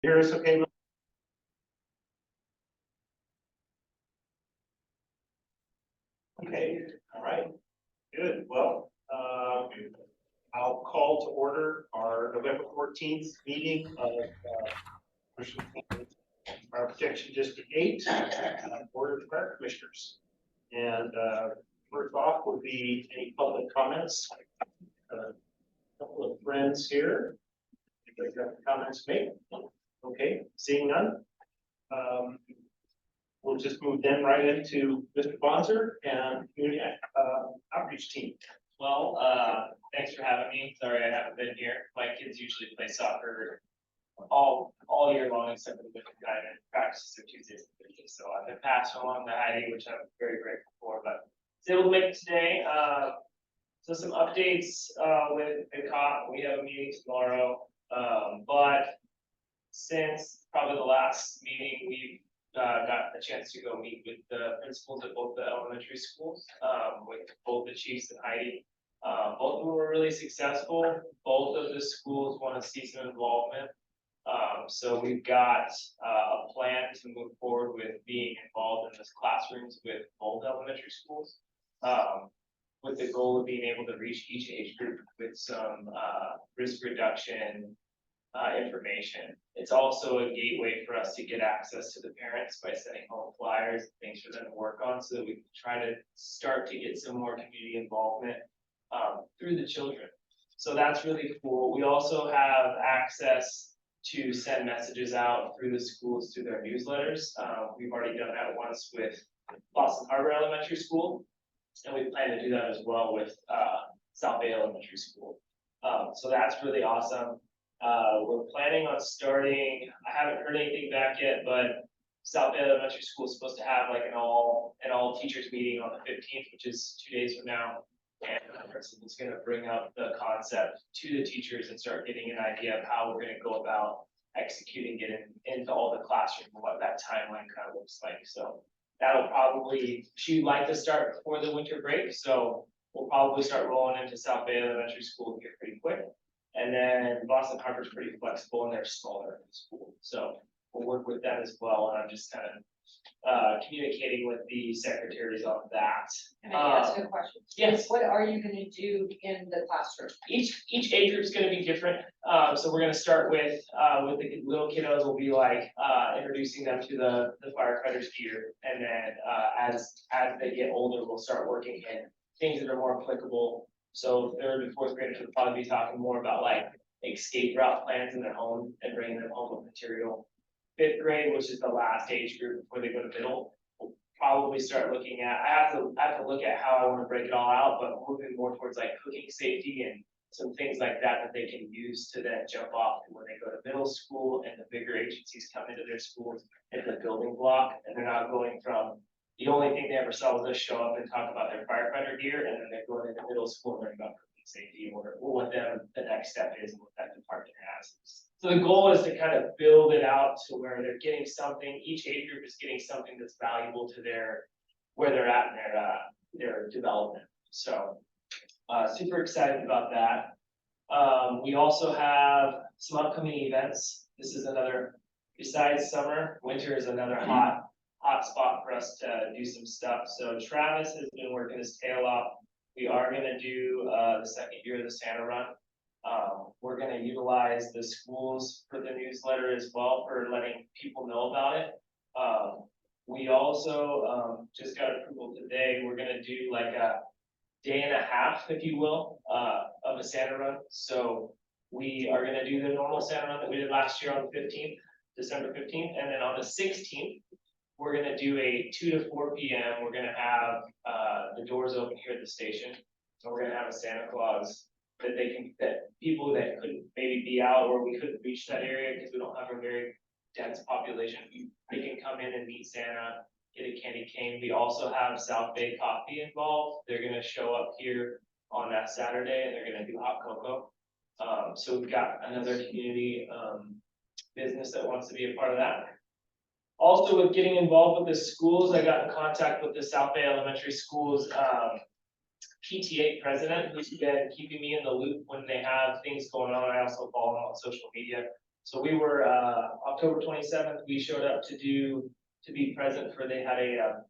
Hear us okay? Okay, all right, good. Well, I'll call to order our November 14th meeting of our Protection District 8 Board of Fire Commissioners. And first off would be any public comments. A couple of friends here. If they've got comments to make. Okay, seeing none. We'll just move then right into Mr. Bonser and community outreach team. Well, thanks for having me. Sorry I haven't been here. My kids usually play soccer all year long except for the winter time, and practices are Tuesdays and Thursdays. So I've been passed along to Heidi, which I'm very grateful for, but was able to make it today. So some updates with the COP. We have a meeting tomorrow, but since probably the last meeting, we've got a chance to go meet with the principals at both the elementary schools, with both the chiefs and Heidi. Both of them were really successful. Both of the schools want to see some involvement. So we've got a plan to move forward with being involved in this classrooms with both elementary schools, with the goal of being able to reach each age group with some risk reduction information. It's also a gateway for us to get access to the parents by sending home flyers, things for them to work on, so that we can try to start to get some more community involvement through the children. So that's really cool. We also have access to send messages out through the schools through their newsletters. We've already done that once with Boston Harbor Elementary School, and we plan to do that as well with South Bay Elementary School. So that's really awesome. We're planning on starting, I haven't heard anything back yet, but South Bay Elementary School is supposed to have like an all teachers meeting on the 15th, which is 2 days from now. And the principal is going to bring up the concept to the teachers and start getting an idea of how we're going to go about executing it into all the classrooms and what that timeline kind of looks like. So that'll probably, she'd like to start before the winter break. So we'll probably start rolling into South Bay Elementary School here pretty quick. And then Boston Harbor's pretty flexible and they're smaller in school. So we'll work with that as well. And I'm just kind of communicating with the secretaries on that. Can I ask a question? Yes. What are you gonna do in the classroom? Each age group is going to be different. So we're going to start with the little kiddos. Will be like introducing them to the firefighters gear, and then as they get older, we'll start working in things that are more applicable. So 3rd and 4th graders will probably be talking more about like escape route plans in their home and bringing them home with material. 5th grade, which is the last age group before they go to middle, we'll probably start looking at, I have to look at how I want to break it all out, but moving more towards like cooking safety and some things like that they can use to then jump off when they go to middle school, and the bigger agencies come into their schools in the building block, and they're not going from the only thing they ever saw was us show up and talk about their firefighter gear, and then they're going into middle school and learning about cooking safety or what the next step is and what that department has. So the goal is to kind of build it out to where they're getting something, each age group is getting something that's valuable to where they're at in their development. So super excited about that. We also have some upcoming events. This is another, besides summer, winter is another hot spot for us to do some stuff. So Travis has been working his tail off. We are going to do the 2nd year of the Santa Run. We're going to utilize the schools for the newsletter as well for letting people know about it. We also just got approval today. We're going to do like a day and a half, if you will, of a Santa Run. So we are going to do the normal Santa Run that we did last year on the 15th, December 15th. And then on the 16th, we're going to do a 2 to 4 p.m. We're going to have the doors open here at the station. So we're going to have a Santa Claus that people that couldn't maybe be out, or we couldn't reach that area because we don't have a very dense population, they can come in and meet Santa, get a candy cane. We also have South Bay Coffee involved. They're going to show up here on that Saturday and they're going to do hot cocoa. So we've got another community business that wants to be a part of that. Also, with getting involved with the schools, I got in contact with the South Bay Elementary Schools PTA president, who's been keeping me in the loop when they have things going on. I also follow them on social media. So we were, October 27th, we showed up to be present for, they had a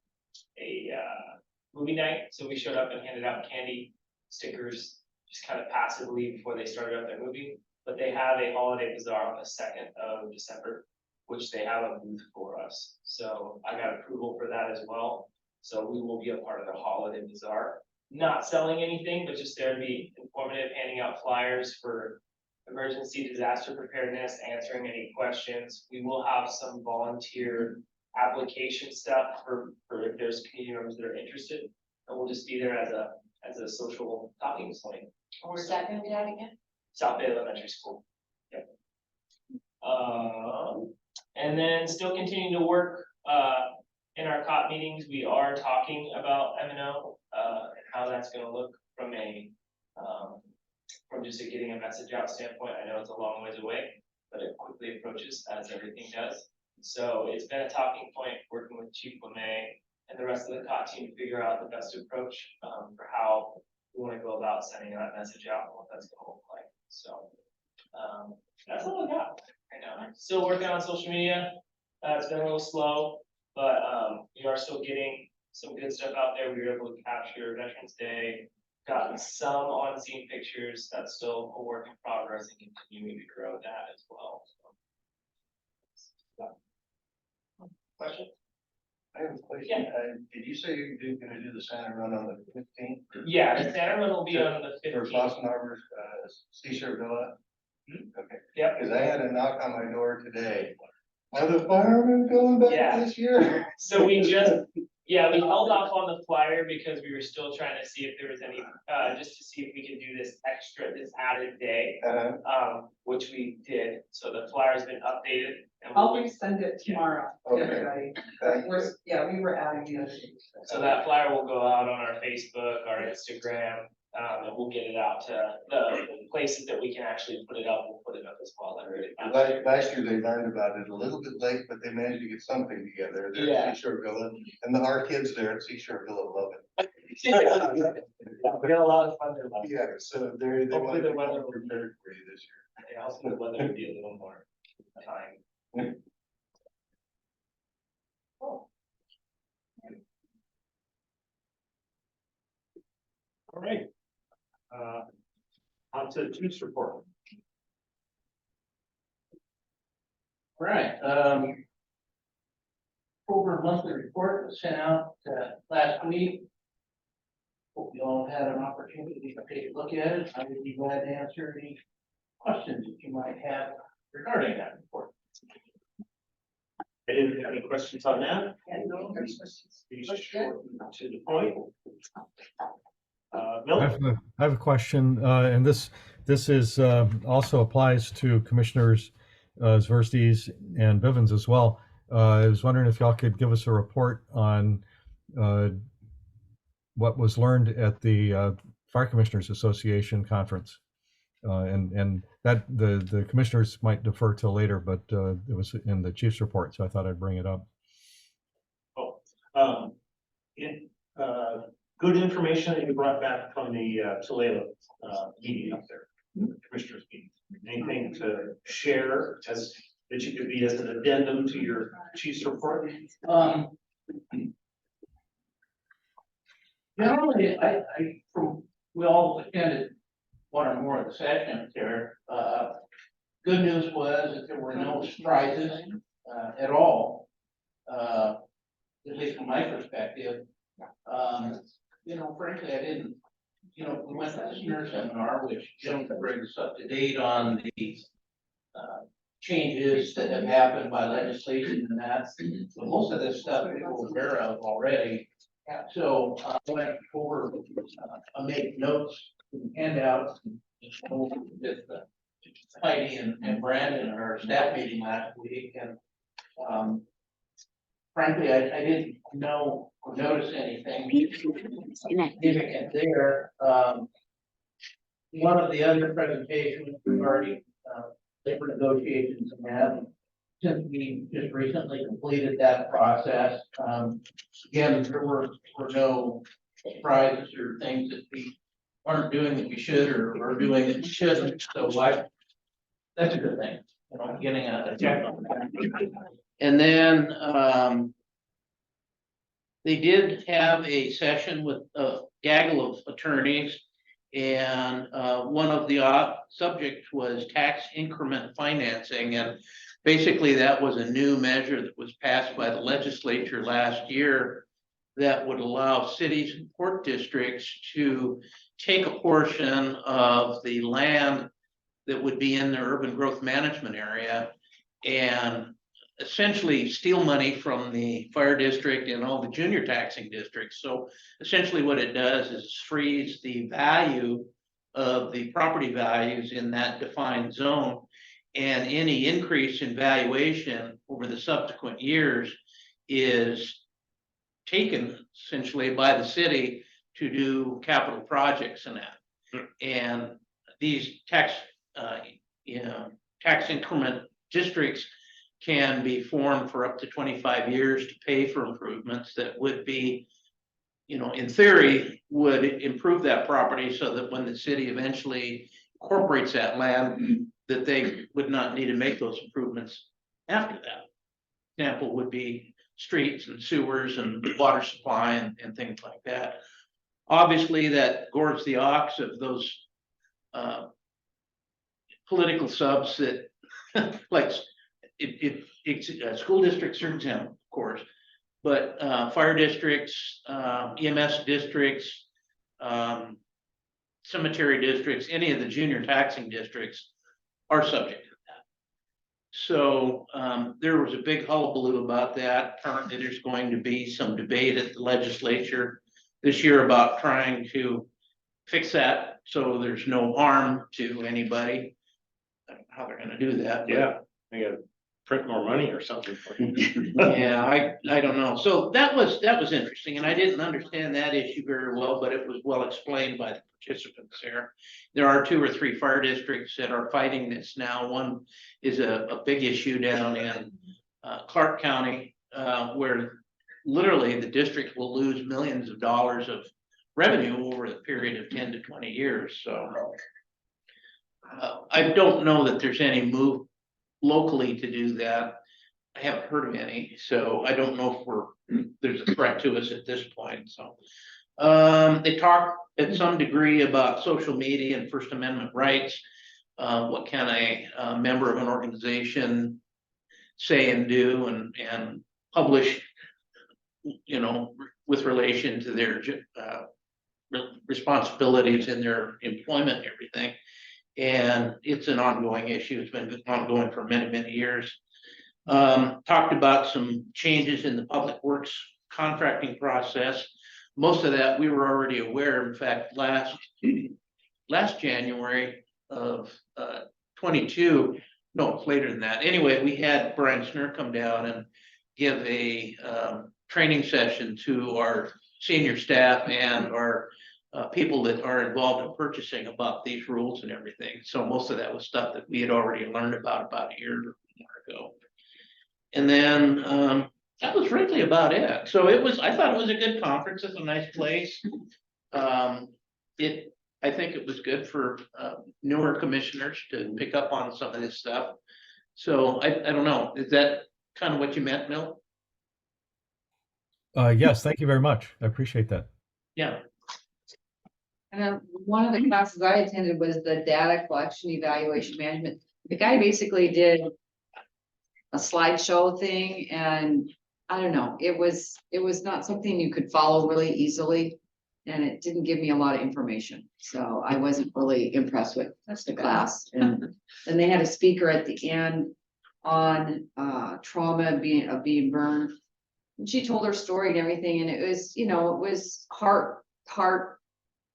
movie night, so we showed up and handed out candy, stickers, just kind of passively before they started up their movie. But they have a holiday bazaar on the 2nd of December, which they have a booth for us. So I got approval for that as well. So we will be a part of the holiday bazaar. Not selling anything, but just there to be informative, handing out flyers for emergency disaster preparedness, answering any questions. We will have some volunteer application stuff for if there's community members that are interested. And we'll just be there as a social talking point. Where's that gonna be at again? South Bay Elementary School. Yep. And then still continuing to work, in our COT meetings, we are talking about M&O, and how that's gonna look from from just getting a message out standpoint. I know it's a long ways away, but it quickly approaches as everything does. So it's been a talking point, working with Chief LeMay and the rest of the COT team to figure out the best approach, for how we wanna go about sending that message out and what that's gonna look like. So, that's all I got right now. Still working on social media. It's been a little slow, but, we are still getting some good stuff out there. We were able to capture Veterans Day, gotten some on-scene pictures. That's still a work in progress and continuing to grow that as well. So. Question? I have a question. Yeah. Did you say you're gonna do the Santa run on the 15th? Yeah, the Santa Run will be on the For 15th. Boston Harbor's, Seashore Villa? Mhm. Okay, Yep. because I had a knock on my door today. Are the firemen going Yeah. back this year? So we just, yeah, we held off on the flyer because we were still trying to see if there was any, just to see if we could do this added day, which we did. So the flyer's been updated. And I'll resend it tomorrow to Okay. everybody. Thank you. We were adding the other things. So that flyer will go out on our Facebook, our Instagram, and we'll get it out to the places that we can actually put it up. We'll put it up as well. Last year they learned about it a little bit late, but they managed to get something together there Yeah. at Seashore Villa. And our kids there at Seashore Villa love it. We got a lot of fun there. Yeah, so they Hopefully want the to weather be will be- prepared for you this year. Yeah, also the weather would be a little more time. All right. On to the Chief's report. Right, October monthly report was sent out, last week. Hope you all had an opportunity to take a look at it. I would be glad to answer any questions that you might have regarding that report. I didn't have any questions on that. Yeah, no questions. Be Looks short and to the point. I Miller? have a question, and this is also applies to Commissioners Zversky and Bivens as well. I was wondering if y'all could give us a report on what was learned at the Fire Commissioners Association conference, and that the commissioners might defer till later, but it was in the chief's report, so I thought I'd bring it up. Good information that you brought back from the Tulalip meeting up there, commissioners meeting. Anything to share as that you could be as an addendum to your chief's report? Generally, we all attended one or more of the sessions there. Good news was that there were no surprises, at all. At least from my perspective. Frankly, I didn't, we went to the SNR seminar, which Jim brings us up to date on the changes that have happened by legislation and that. But most of this stuff we were aware of already. So I went over, I made notes and handouts with Heidi and Brandon at our staff meeting last week, and frankly, I didn't know or notice anything significant there. One of the other presentations regarding labor negotiations and that, since we just recently completed that process, again, there were no surprises or things that we aren't doing that we should or doing that we shouldn't. So that's a good thing. getting at it. Yeah. And then, they did have a session with a gaggle of attorneys. And, one of the subjects was tax increment financing. And basically that was a new measure that was passed by the legislature last year that would allow cities and port districts to take a portion of the land that would be in their urban growth management area and essentially steal money from the fire district and all the junior taxing districts. So essentially what it does is freeze the value of the property values in that defined zone. And any increase in valuation over the subsequent years is taken essentially by the city to do capital projects in that. And these tax increment districts can be formed for up to 25 years to pay for improvements that would be, in theory, would improve that property so that when the city eventually incorporates that land, that they would not need to make those improvements after that. Example would be streets and sewers and water supply and things like that. Obviously, that gores the ox of those political subs that like school districts are exempt, of course, but fire districts, EMS districts, cemetery districts, any of the junior taxing districts are subject to that. So there was a big hullabaloo about that. Apparently, there's going to be some debate at the legislature this year about trying to fix that so there's no harm to anybody. I don't know how they're going to do that. Yeah, I gotta print more money or something. Yeah, I don't know. So that was interesting, and I didn't understand that issue very well, but it was well explained by the participants there. There are 2 or 3 fire districts that are fighting this now. One is a big issue down in Clark County, where literally the district will lose millions of dollars of revenue over a period of 10 to 20 years. So I don't know that there's any move locally to do that. I haven't heard of any, so I don't know if there's a threat to us at this point. So they talk at some degree about social media and First Amendment rights. What can a member of an organization say and do and publish, with relation to their responsibilities in their employment and everything. And it's an ongoing issue. It's been ongoing for many, many years. Talked about some changes in the public works contracting process. Most of that we were already aware. In fact, last January of 22, no, later than that. Anyway, we had Brian Snur come down and give a training session to our senior staff and our people that are involved in purchasing about these rules and everything. So most of that was stuff that we had already learned about a year or more ago. And then that was really about it. So I thought it was a good conference. It's a nice place. I think it was good for newer commissioners to pick up on some of this stuff. So I don't know, is that kind of what you meant, Milt? Yes, thank you very much. I appreciate that. Yeah. And then one of the classes I attended was the data collection evaluation management. The guy basically did a slideshow thing, and I don't know, it was not something you could follow really easily. And it didn't give me a lot of information, so I wasn't really impressed with the class. And then they had a speaker at the end on trauma being burned. And she told her story and everything, and it was hard, hard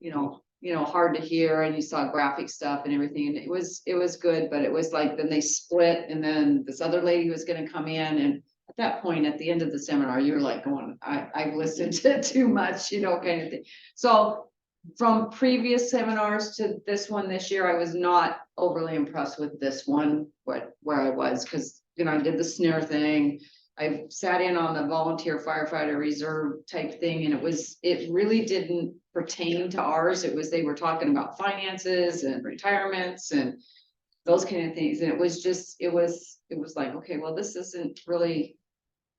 to hear, and you saw graphic stuff and everything, and it was good, but it was like, then they split, and then this other lady was gonna come in, and at that point, at the end of the seminar, you're like going, I've listened to too much, kind of thing. So from previous seminars to this one this year, I was not overly impressed with this one, where I was, because, I did the SNARE thing. I sat in on the volunteer firefighter reserve type thing, and it really didn't pertain to ours. They were talking about finances and retirements, and those kind of things. And it was just, it was like, okay, well, this isn't really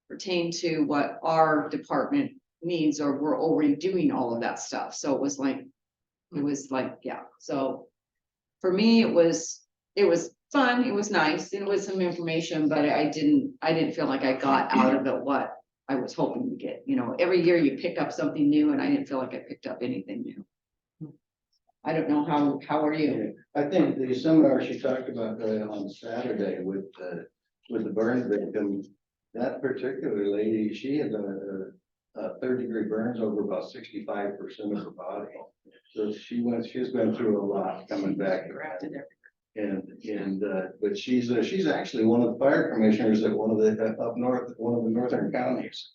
pertain to what our department needs, or we're already doing all of that stuff. So it was like, yeah. So for me, it was fun. It was nice. It was some information, but I didn't feel like I got out of it what I was hoping to get. You know, every year you pick up something new, and I didn't feel like I picked up anything new. I don't know how are you? I think the seminar she talked about on Saturday with the burn victim, that particular lady, she had a 3rd-degree burns over about 65% of her body. So she's been through a lot coming back. But she's actually one of the fire commissioners at one of the up north, one of the northern counties.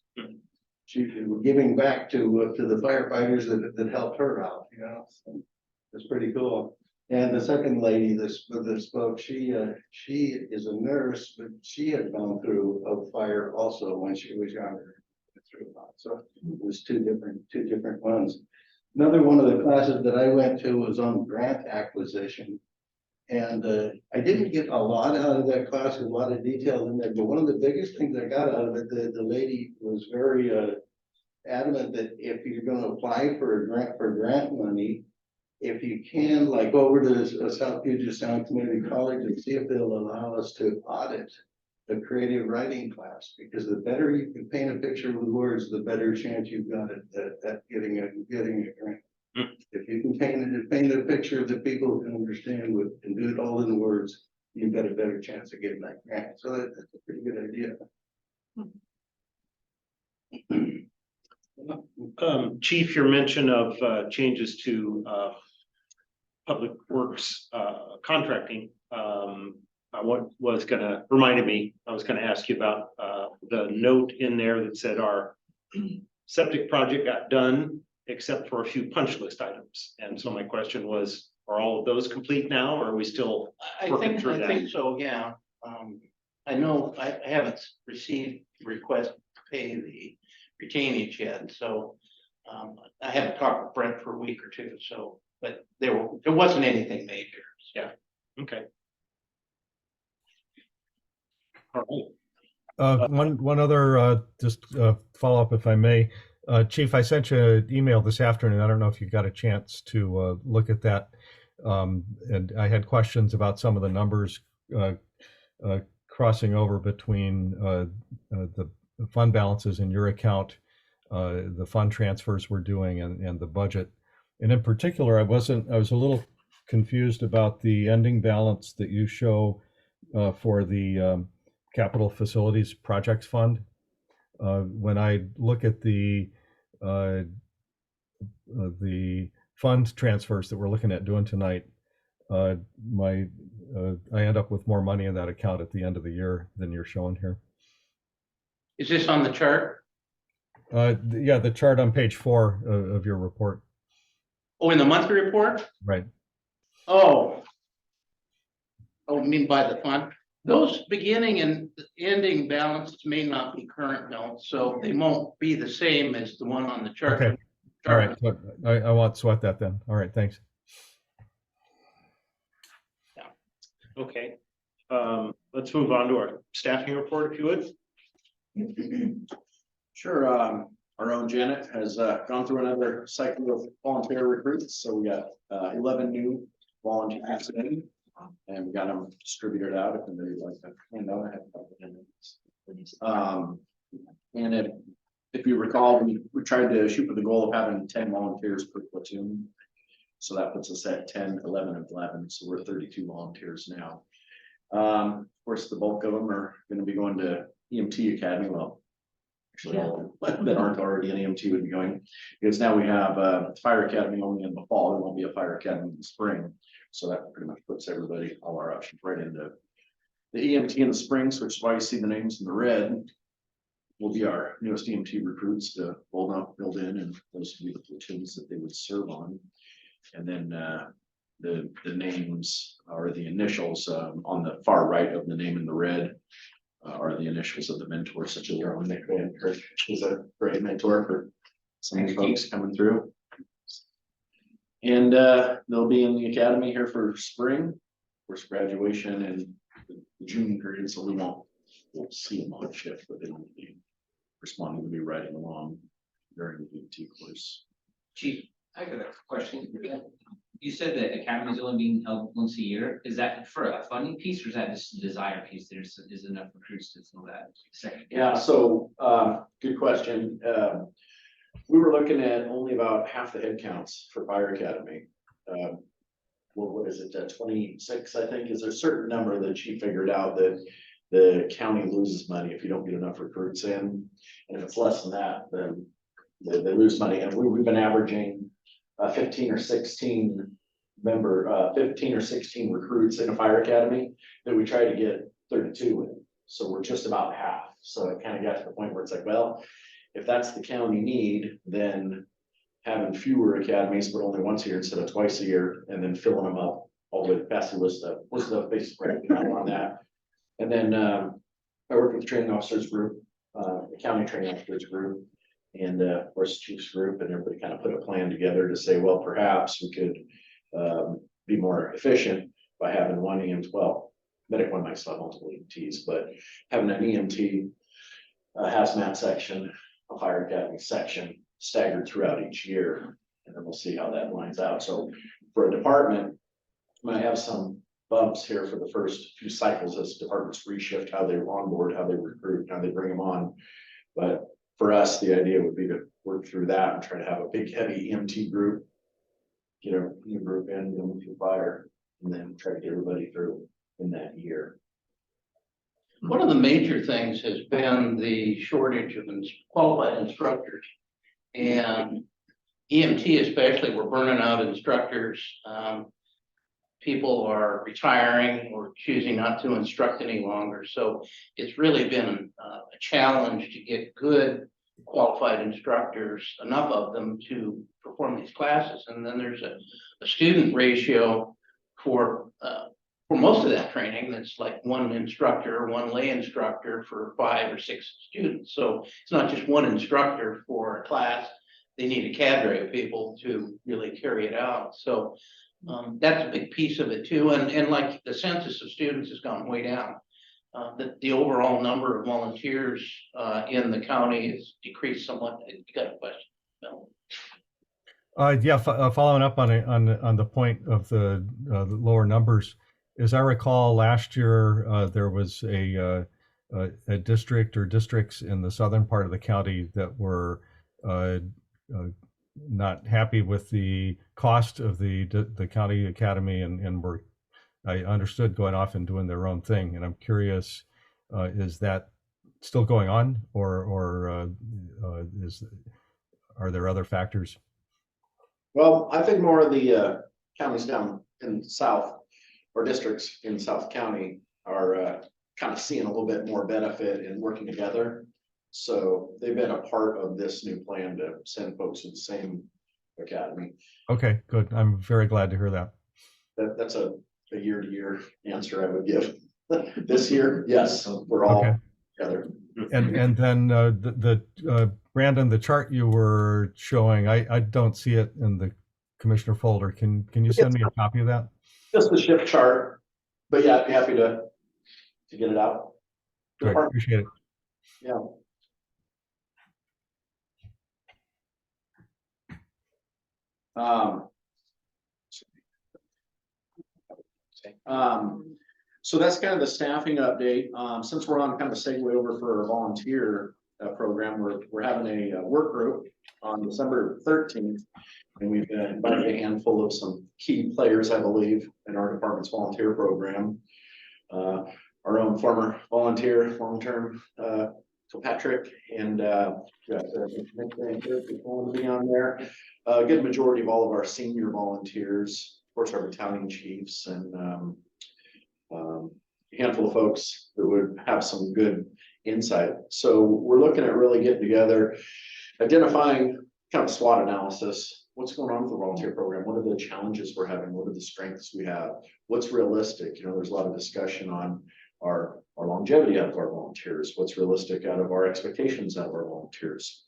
She's giving back to the firefighters that helped her out, you know. So it's pretty cool. And the second lady that spoke, she is a nurse, but she had gone through a fire also when she was younger. So it was two different ones. Another one of the classes that I went to was on grant acquisition. And I didn't get a lot out of that class, a lot of detail in there, but one of the biggest things I got out of it, the lady was very adamant that if you're going to apply for grant money, if you can, like, go over to South Puget Sound Community College and see if they'll allow us to audit the creative writing class, because the better you can paint a picture with words, the better chance you've got at getting a grant. If you can paint a picture that people can understand and do it all in words, you've got a better chance of getting that grant. So that's a pretty good idea. Chief, your mention of changes to public works contracting, reminded me, I was gonna ask you about the note in there that said our septic project got done except for a few punch list items. And so my question was, are all of those complete now, or are we still working through that? I think so, yeah. I know I haven't received request to pay the retainage yet, so I haven't talked with Brent for a week or two, so, but there wasn't anything major. Yeah, okay. All right. One other just follow up, if I may. Chief, I sent you an email this afternoon. I don't know if you got a chance to look at that. And I had questions about some of the numbers crossing over between the fund balances in your account, the fund transfers we're doing, and the budget. And in particular, I was a little confused about the ending balance that you show for the Capital Facilities Projects Fund. When I look at the fund transfers that we're looking at doing tonight, I end up with more money in that account at the end of the year than you're showing here. Is this on the chart? Yeah, the chart on page 4 of your report. Oh, in the monthly report? Right. Oh, you mean by the fund? Those beginning and ending balances may not be current notes, so they won't be the same as the one on the chart. Okay. All right. So I won't sweat that then. All right. Thanks. Okay. Let's move on to our staffing report, if you would. Sure. Our own Janet has gone through another cycle of volunteer recruits. So we got 11 new volunteers in, and we got them distributed out. If anybody would like to hand out, I have a couple of minutes. And if you recall, we tried to shoot for the goal of having 10 volunteers per platoon. So that puts us at 10, 11, and 11. So we're 32 volunteers now. Of course, the bulk of them are going to be going to EMT Academy. Well, actually, all that aren't already in EMT would be going, because now we have Fire Academy only in the fall. There won't be a Fire Academy in the spring. So that pretty much puts everybody, all our options right into the EMT in the springs, which is why you see the names in the red. Will be our newest EMT recruits to build in, and those will be the platoons that they would serve on. And then the names are the initials on the far right of the name in the red are the initials of the mentors, such as our own Nick Van Kirk, who's a great mentor for some of the folks coming through. And they'll be in the academy here for spring. Of course, graduation and the June period, so won't see them on shift, but they will be responding to me riding along during the EMT course. Chief, I got a question. You said that academy is only being held once a year. Is that for a funding piece or is that just a desire piece? Is enough recruits to fill that second? Yeah, so, good question. We were looking at only about half the head counts for fire academy. What is it, 26, I think, is there a certain number that she figured out that the county loses money if you don't get enough recruits in? And if it's less than that, then they lose money. And we've been averaging 15 or 16 recruits in a fire academy that we try to get 32 in. So we're just about half. So it kind of got to the point where it's like, well, if that's the county need, then having fewer academies, but only once a year instead of twice a year, and then filling them up all the way past what's the basic breakdown on that. And then I work with the training officers group, the county training officers group, and of course chiefs group, and everybody kind of put a plan together to say, well, perhaps we could be more efficient by having one EMT, well, medic one might still have multiple EMTs, but having an EMT hazmat section, a fire academy section staggered throughout each year, and then we'll see how that lines out. So for a department, might have some bumps here for the first few cycles as departments reshift how they onboard, how they recruit, how they bring them on. But for us, the idea would be to work through that and try to have a big heavy EMT group, get a new group in, get them through fire, and then try to get everybody through in that year. One of the major things has been the shortage of qualified instructors. And EMT especially, we're burning out instructors. People are retiring or choosing not to instruct any longer. So it's really been a challenge to get good qualified instructors, enough of them to perform these classes. And then there's a student ratio for most of that training that's like one instructor, one lay instructor for 5 or 6 students. So it's not just one instructor for a class. They need a cadre of people to really carry it out. So that's a big piece of it too. And like the census of students has gone way down. The overall number of volunteers in the county has decreased somewhat. You got a question, Bill? Following up on the point of the lower numbers, as I recall, last year there was a district or districts in the southern part of the county that were not happy with the cost of the county academy and were, I understood, going off and doing their own thing. And I'm curious, is that still going on, or are there other factors? Well, I think more of the counties down in the south or districts in South County are kind of seeing a little bit more benefit in working together. So they've been a part of this new plan to send folks to the same academy. Okay, good. I'm very glad to hear that. That's a year-to-year answer I would give. This year, yes, we're all Okay. together. And then Brandon, the chart you were showing, I don't see it in the commissioner folder. Can you send me a copy of that? Just the shift chart, but yeah, I'd be happy to get it out. Great, appreciate it. Yeah. So that's kind of the staffing update. Since we're on kind of a segue over for our volunteer program, we're having a work group on December 13th. And we've invited a handful of some key players, I believe, in our department's volunteer program. Our own former volunteer, long-term, Patrick, and Nick Van Kirk is going to be on there. A good majority of all of our senior volunteers, of course, our battalion chiefs, and a handful of folks that would have some good insight. So we're looking at really getting together, identifying kind of SWOT analysis. What's going on with the volunteer program? What are the challenges we're having? What are the strengths we have? What's realistic? You know, there's a lot of discussion on our longevity out of our volunteers. What's realistic out of our expectations out of our volunteers?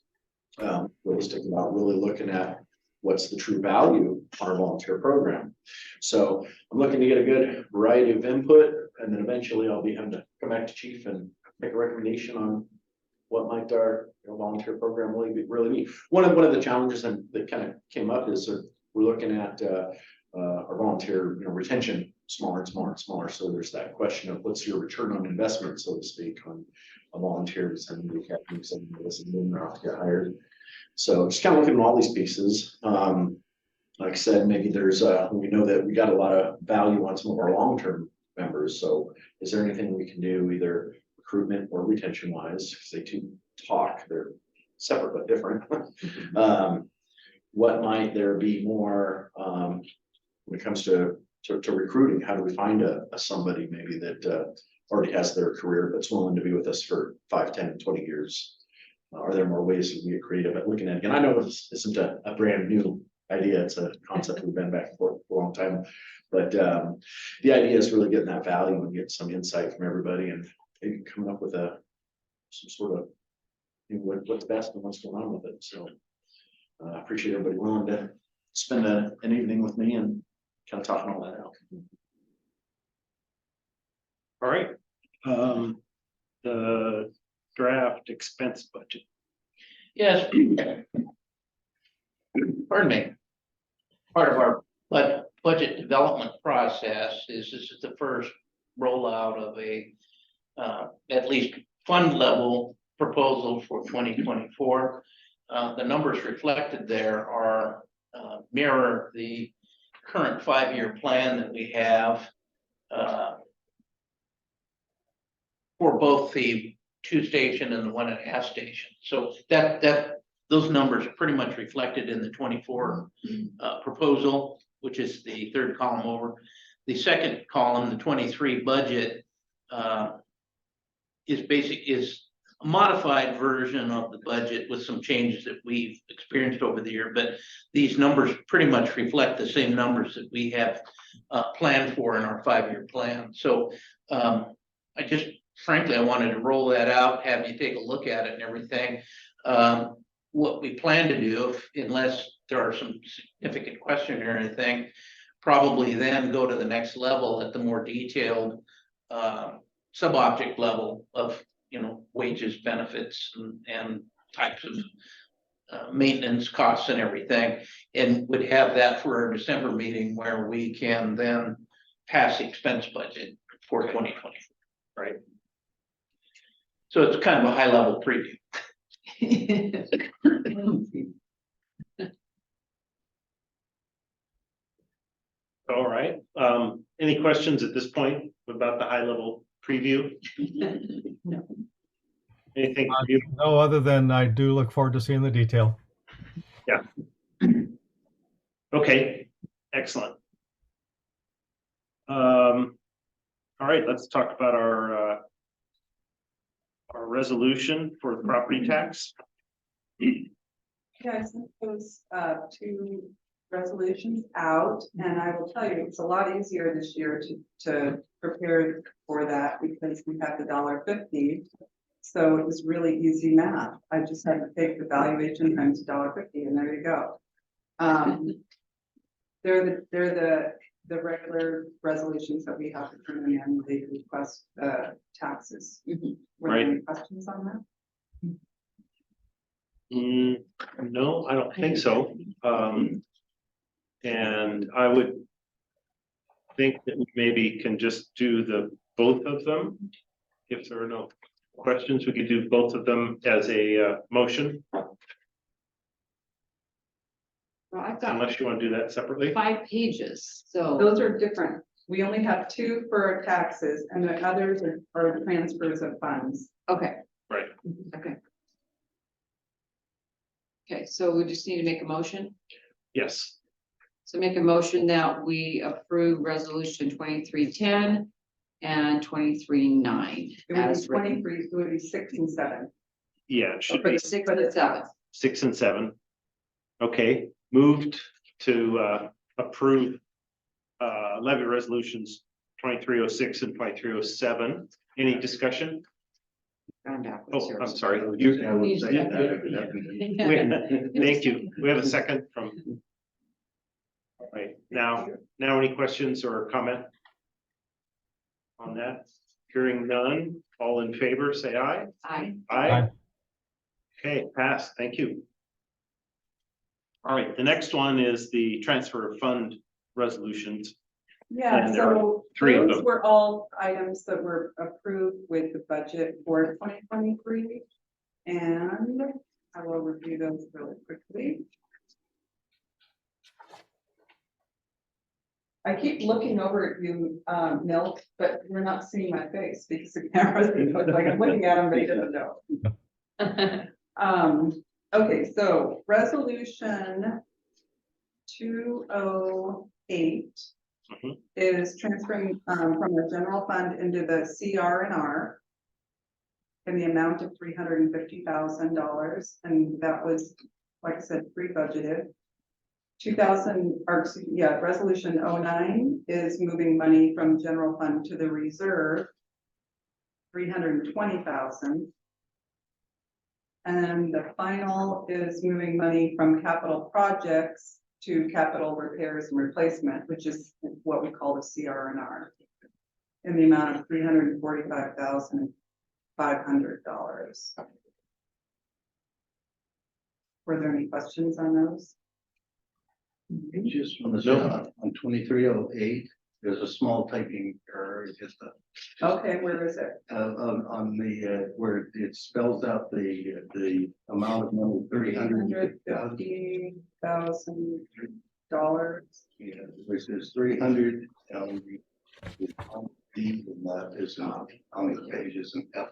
Realistic about really looking at what's the true value on our volunteer program? So I'm looking to get a good variety of input, and then eventually I'll be having to come back to chief and make a recommendation on what might our volunteer program really be. One of the challenges that kind of came up is we're looking at our volunteer retention smaller and smaller and smaller. So there's that question of what's your return on investment, so to speak, on a volunteer sending the academy, sending this and then they're off to get hired. So just kind of looking at all these pieces. Like I said, maybe there's we know that we got a lot of value on some of our long-term members. So is there anything we can do either recruitment or retention wise? Because they two talk, they're separate but different. What might there be more when it comes to recruiting? How do we find somebody maybe that already has their career but's willing to be with us for 5, 10, 20 years? Are there more ways we can get creative at looking at it? And I know this isn't a brand new idea. It's a concept we've been back and forth for a long time. But the idea is really getting that value and get some insight from everybody and maybe coming up with some sort of what's best and what's going on with it. So I appreciate everybody willing to spend an evening with me and kind of talking all that out. All right. The draft expense budget. Yes. Pardon me. Part of our budget development process is this is the first rollout of a at least fund level proposal for 2024. The numbers reflected there are mirror the current 5-year plan that we have for both the 2-station and the 1.5 station. So those numbers are pretty much reflected in the 24 proposal, which is the third column over. The second column, the 23 budget, is a modified version of the budget with some changes that we've experienced over the year, but these numbers pretty much reflect the same numbers that we have planned for in our 5-year plan. So frankly, I wanted to roll that out, have you take a look at it and everything. What we plan to do, unless there are some significant questions or anything, probably then go to the next level at the more detailed sub-object level of wages, benefits, and types of maintenance costs and everything, and would have that for our December meeting where we can then pass the expense budget for 2024. Right. So it's kind of a high level preview. All right. Any questions at this point about the high level preview? No. Anything for you? No, other than I do look forward to seeing the detail. Yeah. Okay, excellent. All right, let's talk about our resolution for the property tax. Yeah, I sent those 2 resolutions out, and I will tell you, it's a lot easier this year to prepare for that because we have the $1.50. So it was really easy math. I just had to take the valuation times $1.50, and there you go. They're the regular resolutions that we have to turn in annually to request taxes. Were there any questions on that? No, I don't think so. And I would think that we maybe can just do both of them. If there are no questions, we could do both of them as a motion, Well, I've got unless you want to do that separately. 5 pages, so. Those are different. We only have 2 for taxes, and the others are transfers of funds. Okay. Right. Okay. Okay, so we just need to make a motion. Yes. So make a motion that we approve resolution 2310 and 23-9. It would be 23, it would be 6 and 7. Yeah, it should For be the 6 and 7. 6 and 7. Okay, moved to approve levy resolutions 2306 and 2307. Any discussion? Oh, I'm sorry. I would say that. Thank you. We have a second from now any questions or comment? On that? Hearing none, all in favor, say aye. Aye. Aye. Okay, passed, thank you. All right, the next one is the transfer of fund resolutions. Yeah, And there are so three of those them. were all items that were approved with the budget for 2023. And I will review those really quickly. I keep looking over at you, Milt, but you're not seeing my face because the camera's like I'm looking at him, but he doesn't know. Okay, so resolution 208 Mhm. is transferring from the general fund into the CR&R in the amount of $350,000, and that was, like I said, pre-budgeted. 2000, or excuse me, yeah, resolution 09 is moving money from general fund to the reserve, 320,000. And the final is moving money from capital projects to capital repairs and replacement, which is what we call the CR&R, in the amount of $345,500. Were there any questions on those? Just on the, No. on 2308, there's a small typing error, it's just Okay, where is it? on the, where it spells out the amount of money, $350,000. Yeah, which is 300, and that is on the pages and F.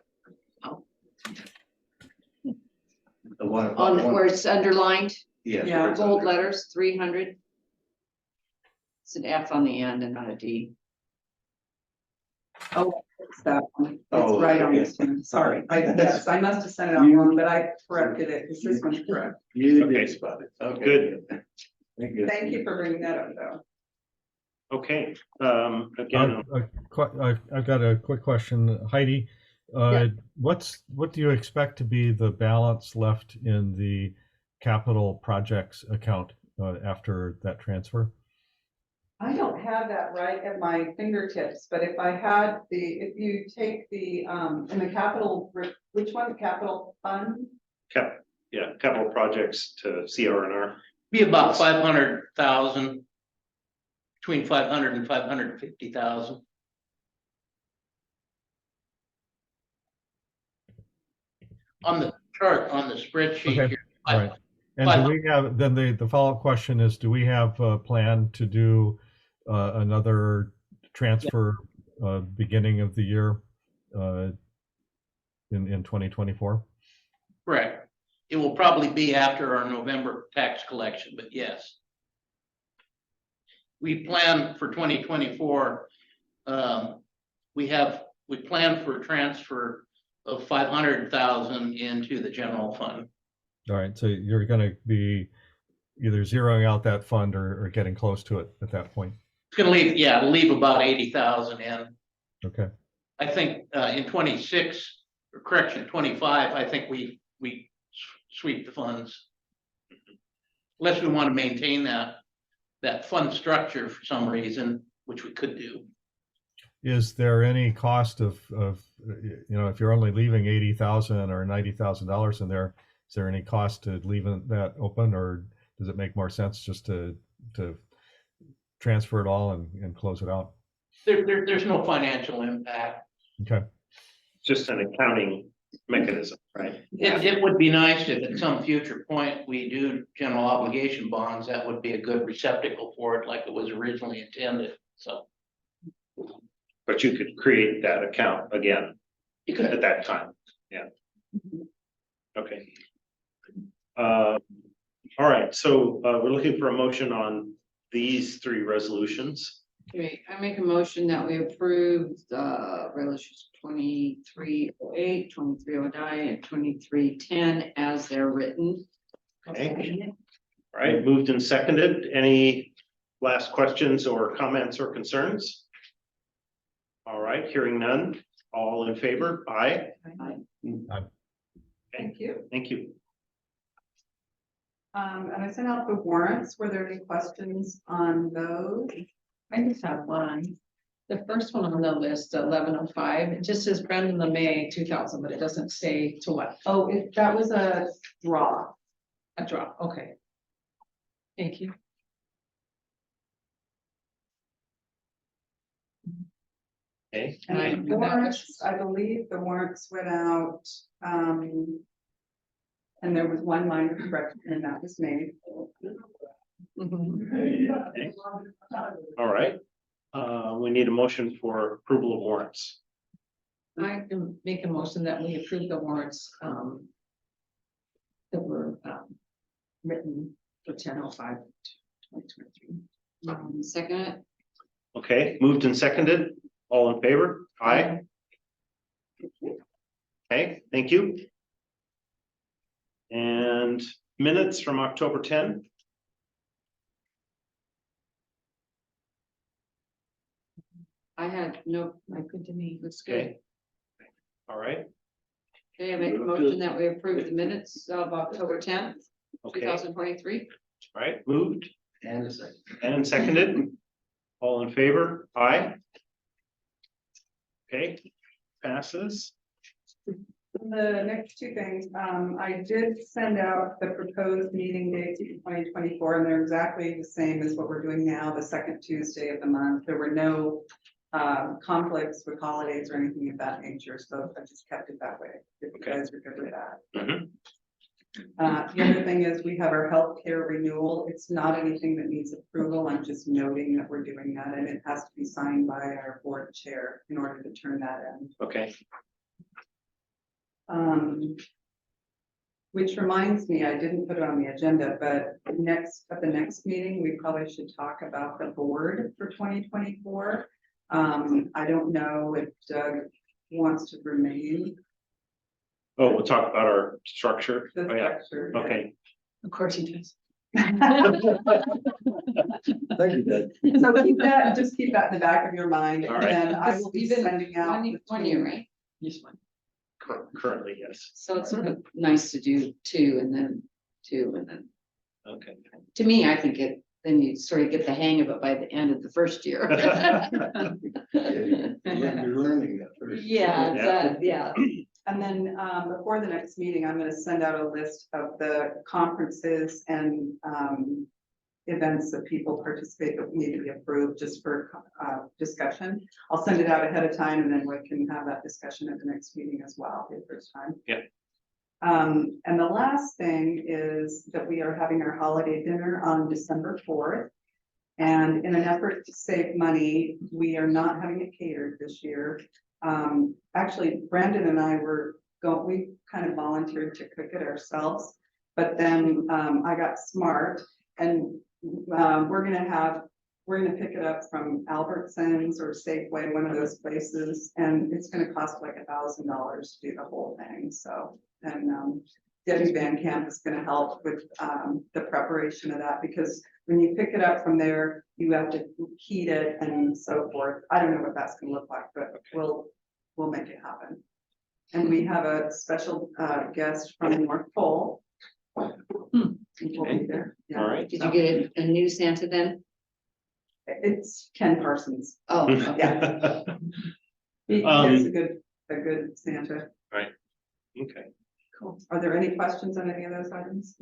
The one. On where it's underlined, Yes. Yeah, where it's bold under- letters, 300. It's an F on the end and not a D. Oh, it's that one. It's Oh, right on okay. this one. Sorry. Yes, I must have sent it out wrong, but I corrected it because this one's correct. You Okay. did spot it, okay. Good. Thank you. Thank you for bringing that up, though. Okay, again, I've got a quick question, Heidi. What do you expect to be the balance left in the capital projects account after that transfer? I don't have that right at my fingertips, but if I had if you take the, in the capital, which one, capital fund? capital projects to CR&R. Be about 500,000. Between 500 and 550,000. On the chart, on the spreadsheet Okay, here. all right. And do we have, then the follow-up question is, do we have a plan to do another transfer beginning of the year in 2024? Correct. It will probably be after our November tax collection, but yes. We plan for 2024, we plan for a transfer of 500,000 into the general fund. All right, so you're going to be either zeroing out that fund or getting close to it at that point. It's gonna leave, yeah, it'll leave about 80,000 in. Okay. I think in 26, or correction, 25, I think we sweep the funds. Unless we want to maintain that fund structure for some reason, which we could do. Is there any cost of if you're only leaving $80,000 or $90,000 in there, is there any cost to leaving that open, or does it make more sense just to transfer it all and close it out? There's no financial impact. Okay. Just an accounting mechanism, right? It would be nice if at some future point we do general obligation bonds, that would be a good receptacle for it like it was originally intended, so. But you could create that account again You could, at that time, yeah. Okay. All right, so we're looking for a motion on these three resolutions. Okay, I make a motion that we approve the resolutions 2308, 2309, and 2310 as they're written. Okay. All right, moved and seconded. Any last questions or comments or concerns? All right, hearing none. All in favor? Aye. Thank you. Thank you. And I sent out the warrants. Were there any questions on those? I just have one. The first one on the list, 1105, it just says Brendan LeMay 2000, but it doesn't say to what, Oh, that was a draw. a drop, okay. Thank you. Okay, And I the don't know that warrants, I believe the warrants went out, and there was one minor correction and that was made. Mhm. all right. We need a motion for approval of warrants. I can make a motion that we approve the warrants, that were, written for 10/05/2023. Second it. Okay, moved and seconded, all in favor? Aye. Okay, thank you. And minutes from October 10. I had no, I good to me, looks good. Okay. All right, Okay, I make a motion that we approve the minutes of October 10th, okay, 2023. all right, moved And a second. and seconded. All in favor? Aye. Okay, passes. The next two things, I did send out the proposed meeting dates for 2024, and they're exactly the same as what we're doing now, the second Tuesday of the month. There were no conflicts with holidays or anything of that nature, so I just kept it that way, if you guys are good with that. Mhm. The other thing is we have our healthcare renewal. It's not anything that needs approval. I'm just noting that we're doing that, and it has to be signed by our board chair in order to turn that in. Okay, Which reminds me, I didn't put it on the agenda, but at the next meeting, we probably should talk about the board for 2024. I don't know if Doug wants to remain oh, we'll talk about our structure. the Oh, yeah, structure. okay. Of course he does. Thank you, Doug. So just keep that in the back of your mind, All and right. then I will be sending out. One year, right? Just one. Currently, yes. So it's sort of nice to do two and then two and then, Okay. to me, I think then you sort of get the hang of it by the end of the first year. You're learning that first. Yeah. And then, before the next meeting, I'm gonna send out a list of the conferences and, events that people participate that need to be approved just for, discussion. I'll send it out ahead of time and then we can have that discussion at the next meeting as well, the first time. Yeah. And the last thing is that we are having our holiday dinner on December 4th. And in an effort to save money, we are not having it catered this year. Actually, Brandon and I we kind of volunteered to cook it ourselves. But then I got smart and we're gonna pick it up from Albertsons or Safeway, one of those places, and it's gonna cost like $1,000 to do the whole thing, so. And Debbie Van Camp is gonna help with the preparation of that, because when you pick it up from there, you have to heat it and so forth. I don't know what that's gonna look like, but we'll make it happen. And we have a special guest from North Pole. We'll be there. Yeah. All right. Did you get a new Santa then? It's Ken Parsons. Oh, okay. Yeah. He is a good Santa. Okay, Cool. Are there any questions on any of those items?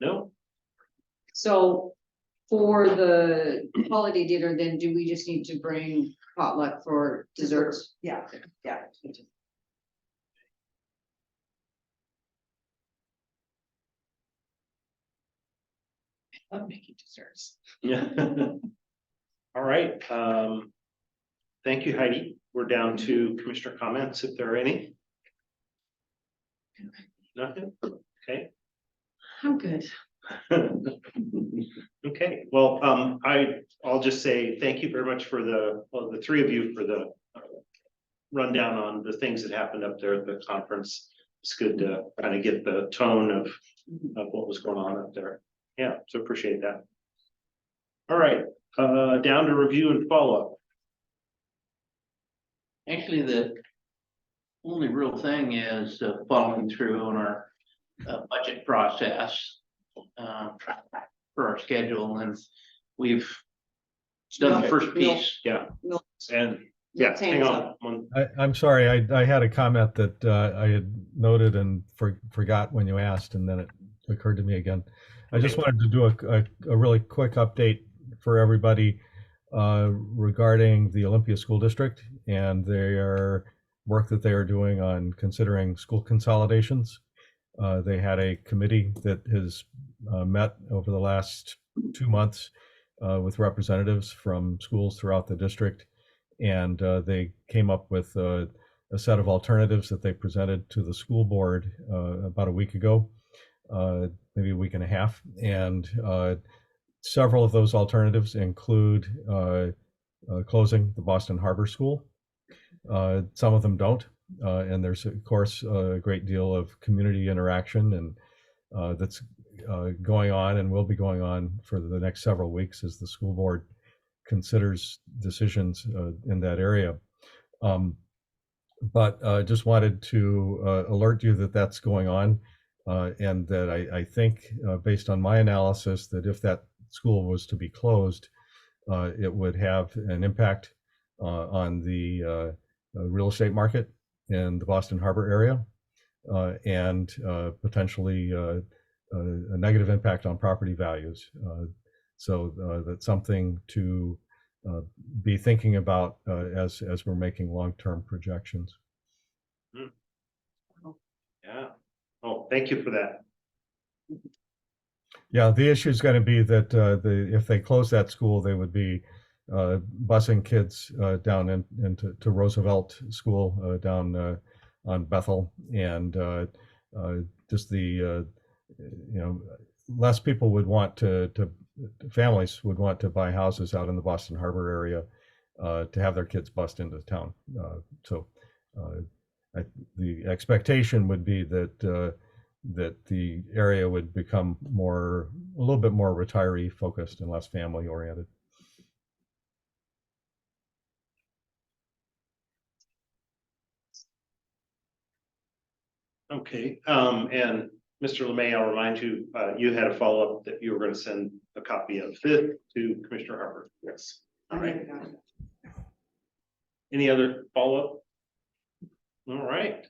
no, So for the holiday dinner, then do we just need to bring potluck for desserts? Yeah. I love making desserts. yeah. All right, thank you, Heidi. We're down to commissioner comments, if there are any. Nothing, okay. I'm good. Okay, well, I'll just say thank you very much for the three of you for the rundown on the things that happened up there at the conference. It's good to kind of get the tone of what was going on up there. Yeah, so appreciate that. All right, down to review and follow-up. Actually, the only real thing is following through on our budget process for our schedule, and we've done the first piece. Yeah, and, yeah, hang on. I'm sorry, I had a comment that I had noted and forgot when you asked, and then it occurred to me again. I just wanted to do a really quick update for everybody regarding the Olympia School District and their work that they are doing on considering school consolidations. They had a committee that has met over the last 2 months with representatives from schools throughout the district. And they came up with a set of alternatives that they presented to the school board about a week ago, maybe a week and a half. And several of those alternatives include closing the Boston Harbor School. Some of them don't. And there's, of course, a great deal of community interaction and that's going on and will be going on for the next several weeks as the school board considers decisions in that area. But just wanted to alert you that that's going on and that I think based on my analysis that if that school was to be closed, it would have an impact on the real estate market in the Boston Harbor area and potentially a negative impact on property values. So that's something to be thinking about as we're making long-term projections. Yeah. Oh, thank you for that. Yeah, the issue is going to be that if they close that school, they would be busing kids down into Roosevelt School down on Bethel, and just the less people would want to families would want to buy houses out in the Boston Harbor area to have their kids bused into town. So the expectation would be that that the area would become a little bit more retiree focused and less family oriented. Okay, and Mr. Lemay, I'll remind you, you had a follow-up that you were going to send a copy of this to Commissioner Harper. Yes. All right. Any other follow-up? All right.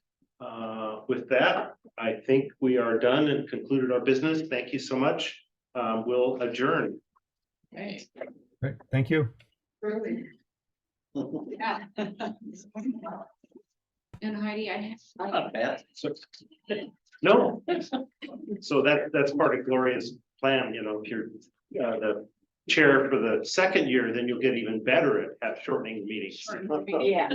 With that, I think we are done and concluded our business. Thank you so much. We'll adjourn. Okay. Great, thank you. Really? Yeah. And Heidi, Not bad. No. So that's part of Gloria's plan, if you're the chair for the second year, then you'll get even better at shortening the meetings. Yeah.